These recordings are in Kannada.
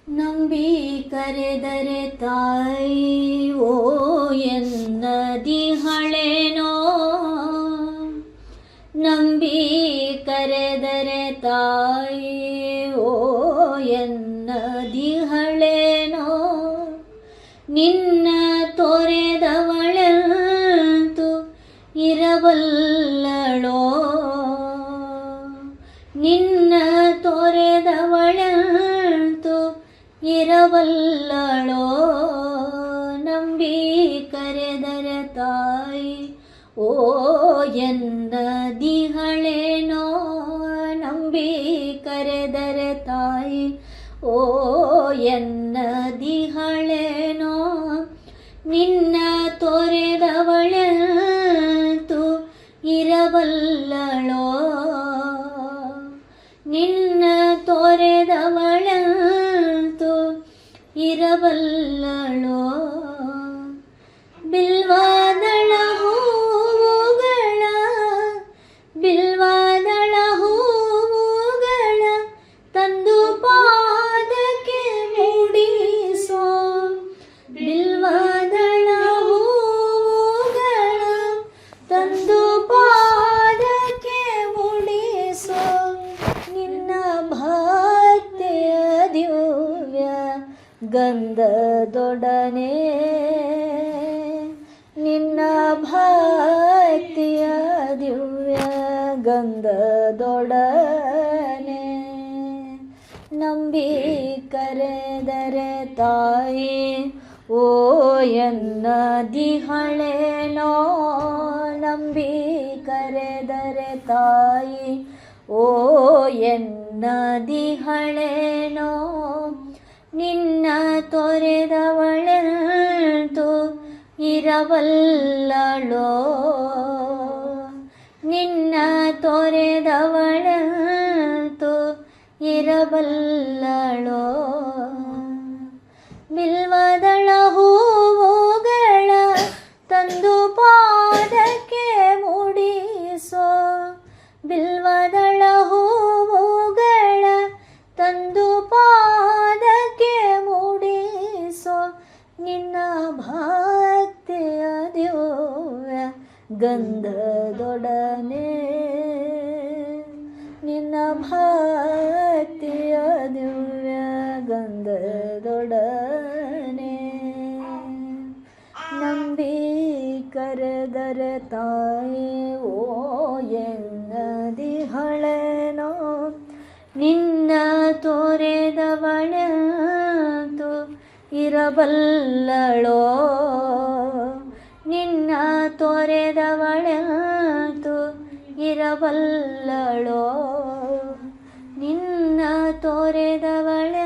ನಂಬಿ ಕರೆದರೆ ತಾಯಿ ಓ ಎನ್ನದಿಹಳೇನೋ, ನಂಬಿ ಕರೆದರೆ ತಾಯಿ ಓ ಎನ್ನದಿಹಳೇನೋ, ನಿನ್ನ ತೊರೆದವಳಂತೂ ಇರಬಲ್ಲಳೋ, ನಿನ್ನ ತೊರೆದವಳಂತೂ ಇರಬಲ್ಲಳೋ, ನಂಬಿ ಕರೆದರೆ ತಾಯಿ ಓ ಎನ್ನದಿಹಳೇನೋ, ನಂಬಿ ಕರೆದರೆ ತಾಯಿ ಓ ಎನ್ನದಿಹಳೇನೋ, ನಿನ್ನ ತೊರೆದವಳಂತೂ ಇರಬಲ್ಲಳೋ, ನಿನ್ನ ತೊರೆದವಳಂತೂ ಇರಬಲ್ಲಳೋ. ಬಿಲ್ವಾದಳ ಹೂವುಗಳ, ಬಿಲ್ವಾದಳ ಹೂವುಗಳ ತಂದು ಪಾದಕ್ಕೆ ಮೂಡಿಸೋ, ಬಿಲ್ವಾದಳ ಹೂವುಗಳ ತಂದು ಪಾದಕ್ಕೆ ಮೂಡಿಸೋ, ನಿನ್ನ ಭಕ್ತಿಯ ದಿವ್ಯ ಗಂಧದೊಡನೆ, ನಿನ್ನ ಭಕ್ತಿಯ ದಿವ್ಯ ಗಂಧದೊಡನೆ, ನಂಬಿ ಕರೆದರೆ ತಾಯಿ ಓ ಎನ್ನದಿಹಳೇನೋ, ನಂಬಿ ಕರೆದರೆ ತಾಯಿ ಓ ಎನ್ನದಿಹಳೇನೋ, ನಿನ್ನ ತೊರೆದವಳಂತೂ ಇರಬಲ್ಲಳೋ, ನಿನ್ನ ತೊರೆದವಳಂತೂ ಇರಬಲ್ಲಳೋ. ಬಿಲ್ವದಳ ಹೂವುಗಳ ತಂದು ಪಾದಕ್ಕೆ ಮೂಡಿಸೋ, ಬಿಲ್ವದಳ ಹೂವುಗಳ ತಂದು ಪಾದಕ್ಕೆ ಮೂಡಿಸೋ, ನಿನ್ನ ಭಕ್ತಿಯ ದಿವ್ಯ ಗಂಧದೊಡನೆ, ನಿನ್ನ ಭಕ್ತಿಯ ದಿವ್ಯ ಗಂಧದೊಡನೆ, ನಂಬಿ ಕರೆದರೆ ತಾಯಿ ಓ ಎನ್ನದಿಹಳೇನೋ, ನಿನ್ನ ತೊರೆದವಳಂತೂ ಇರಬಲ್ಲಳೋ, ನಿನ್ನ ತೊರೆದವಳಂತೂ ಇರಬಲ್ಲಳೋ, ನಿನ್ನ ತೊರೆದವಳಂತೂ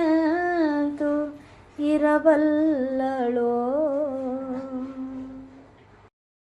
ಇರಬಲ್ಲಳೋ.